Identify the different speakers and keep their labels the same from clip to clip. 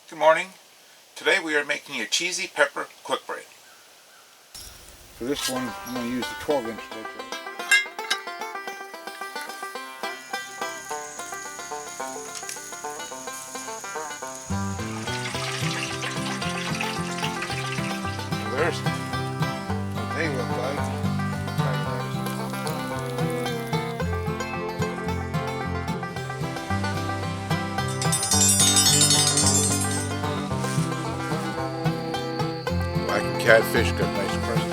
Speaker 1: Good morning. Today we are making a cheesy pepper quick bread. For this one, I'm going to use the 12-inch loaf. So there's what they look like. Black and catfish got nice crust.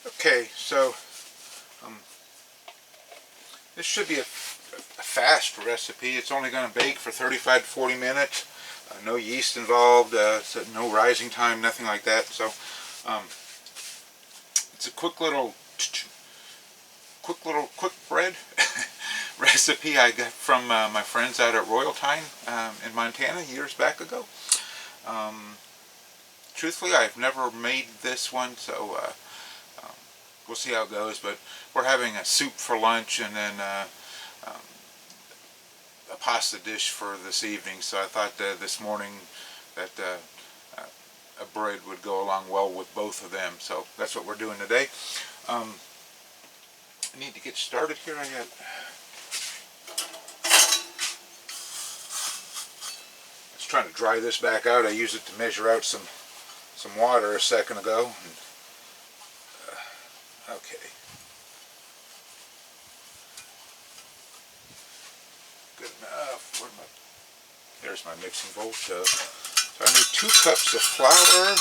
Speaker 1: Okay, so this should be a fast recipe. It's only going to bake for 35 to 40 minutes. No yeast involved, so no rising time, nothing like that. So it's a quick bread recipe I got from my friends out at Royal Time in Montana years back ago. Truthfully, I've never made this one, so we'll see how it goes. But we're having a soup for lunch and then a pasta dish for this evening, so I thought this morning that a bread would go along well with both of them. So that's what we're doing today. I need to get started here. I was trying to dry this back out. I used it to measure out some water a second ago. Okay. Good enough. There's my mixing bowl. So I need 2 cups of flour.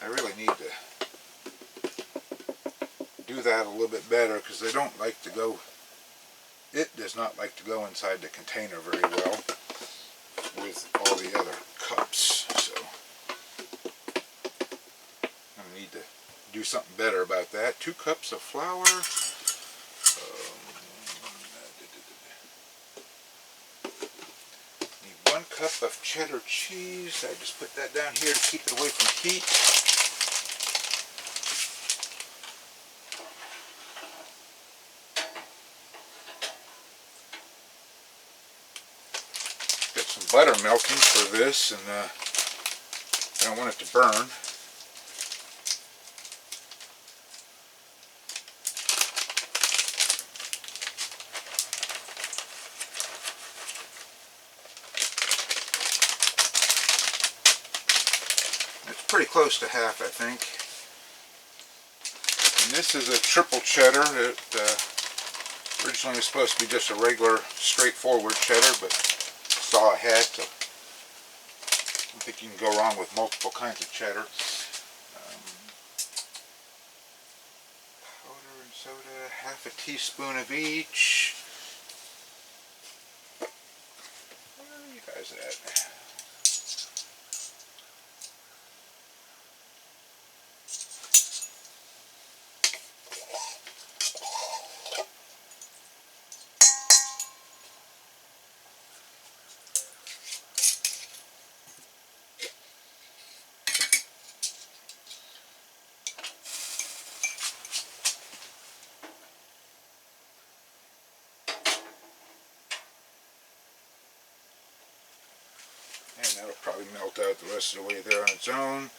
Speaker 1: I really need to do that a little bit better because they don't like to go. It does not like to go inside the container very well with all the other cups. So I'm going to need to do something better about that. 2 cups of flour. Need 1 cup of cheddar cheese. I just put that down here to keep it away from heat. Got some butter melting for this, and I don't want it to burn. Pretty close to half, I think. And this is a triple cheddar. It originally was supposed to be just a regular, straightforward cheddar, but saw ahead, so I think you can go wrong with multiple kinds of cheddar. Powder and soda, half a teaspoon of each. Where are you guys at? And that'll probably melt out the rest of the way there on its own.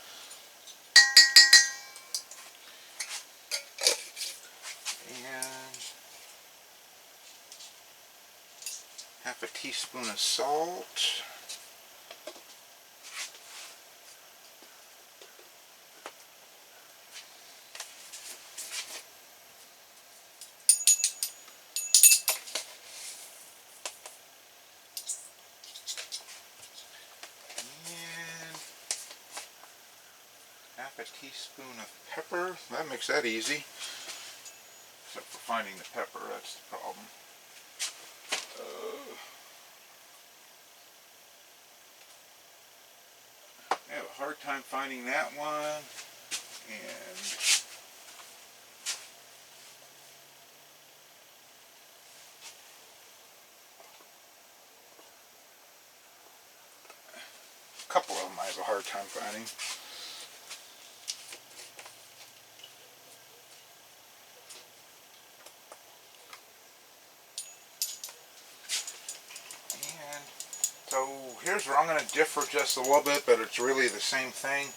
Speaker 1: And half a teaspoon of salt. Half a teaspoon of pepper. That makes that easy. Except for finding the pepper, that's the problem. I have a hard time finding that one. And couple of them I have a hard time finding. And so here's where I'm going to differ just a little bit, but it's really the same thing.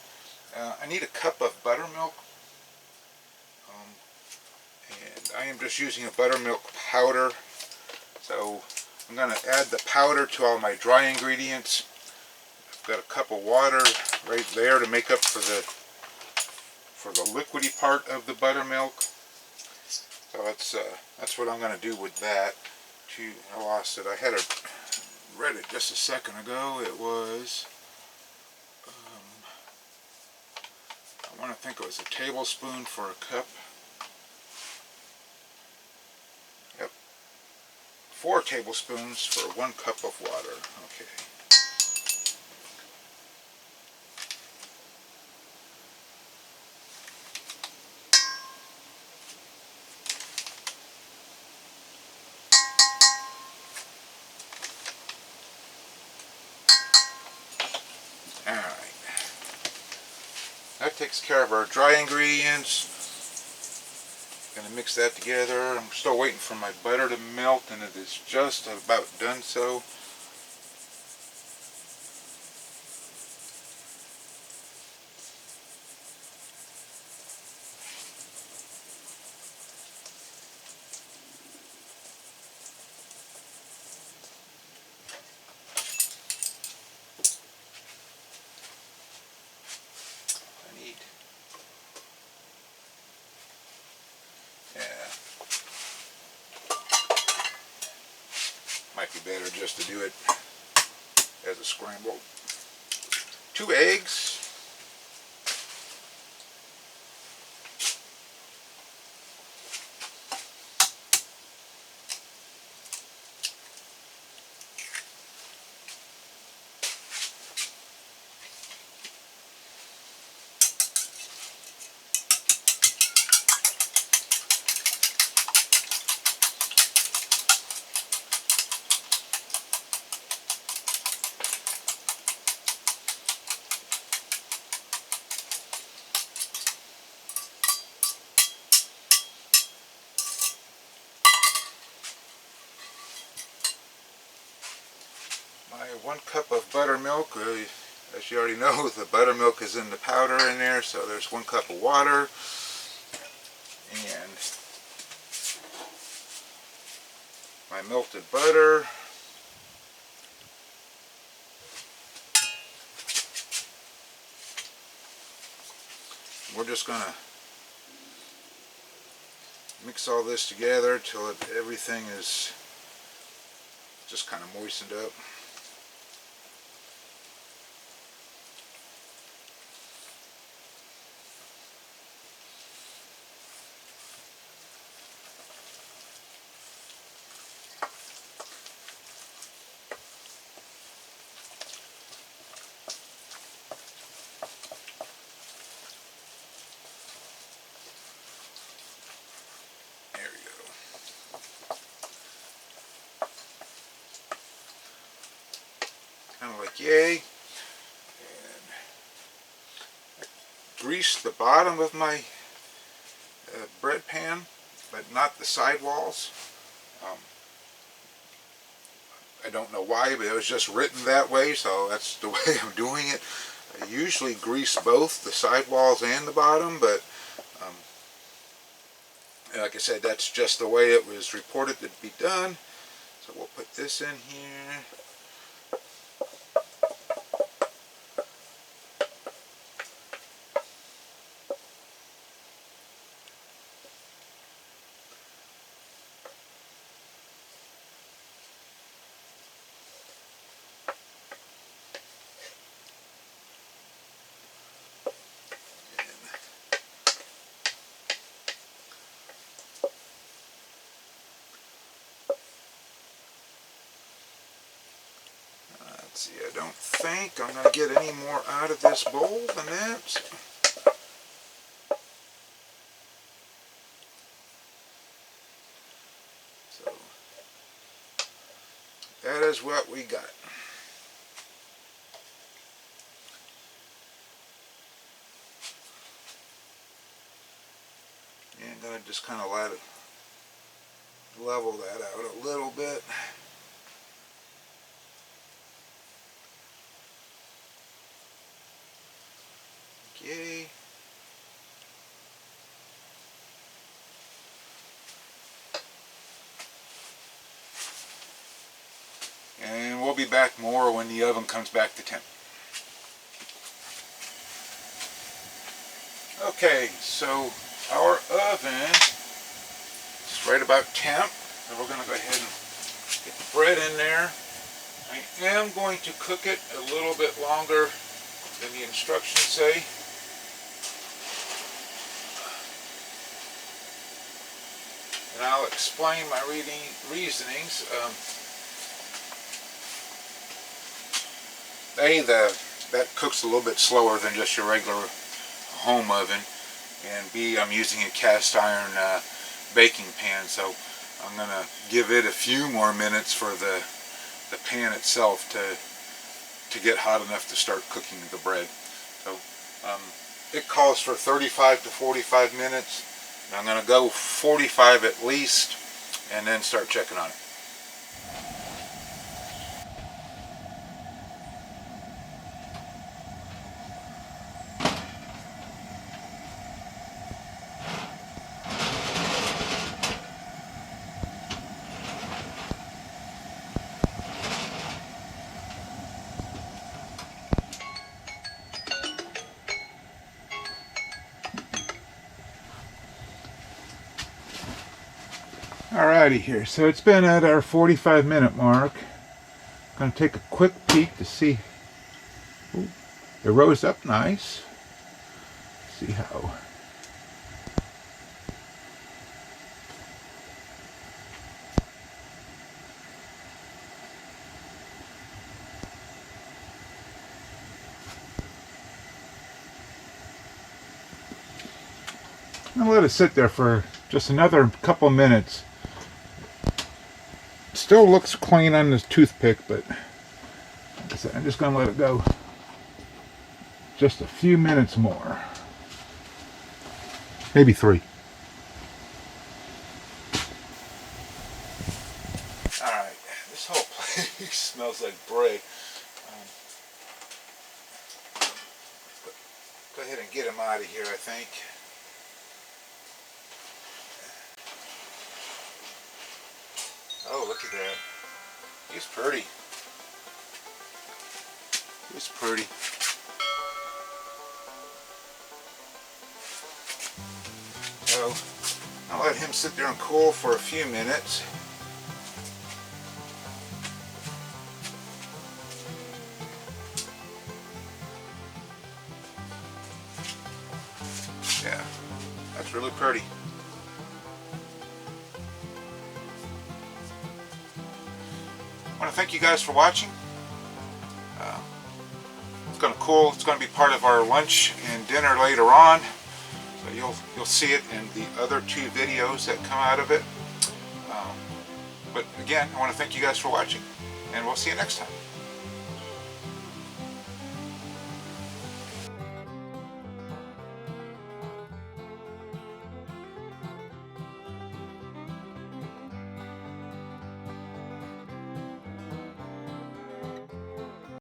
Speaker 1: I need a cup of buttermilk. And I am just using a buttermilk powder. So I'm going to add the powder to all my dry ingredients. I've got a cup of water right there to make up for the liquidy part of the buttermilk. So that's what I'm going to do with that. I lost it. I had read it just a second ago. It was, I want to think it was a tablespoon for a cup. Yep. 4 tablespoons for 1 cup of water. Okay. Alright. That takes care of our dry ingredients. Gonna mix that together. I'm still waiting for my butter to melt, and it is just about done so. Might be better just to do it as a scramble. 2 eggs. My 1 cup of buttermilk, as you already know, the buttermilk is in the powder in there, so there's 1 cup of water, and my melted butter. We're just going to mix all this together till everything is just kind of moistened up. Kind of like yay. And I grease the bottom of my bread pan, but not the side walls. I don't know why, but it was just written that way, so that's the way I'm doing it. I usually grease both the side walls and the bottom, but like I said, that's just the way it was reported to be done. So we'll put this in here. Let's see, I don't think I'm going to get any more out of this bowl than that. So that is what we got. And I'm going to just kind of let it level that out a little bit. Okay. And we'll be back more when the oven comes back to temp. Okay, so our oven is right about temp. And we're going to go ahead and get the bread in there. I am going to cook it a little bit longer than the instructions say. And I'll explain my reasonings. That cooks a little bit slower than just your regular home oven, and B, I'm using a cast iron baking pan, so I'm going to give it a few more minutes for the pan itself to get hot enough to start cooking the bread. So it calls for 35 to 45 minutes. And I'm going to go 45 at least, and then start checking on it. Alrighty here, so it's been at our 45-minute mark. I'm going to take a quick peek to see. Ooh, it rose up nice. See how. I'm going to let it sit there for just another couple minutes. Still looks clean on this toothpick, but like I said, I'm just going to let it go just a few minutes more. Maybe 3. Alright, this whole place smells like bread. Go ahead and get him out of here, I think. Oh, look at that. He's pretty. He's pretty. So, I'll let him sit there and cool for a few minutes. Yeah, that's really pretty. I want to thank you guys for watching. It's going to cool. It's going to be part of our lunch and dinner later on. So you'll see it in the other 2 videos that come out of it. But again, I want to thank you guys for watching, and we'll see you next time.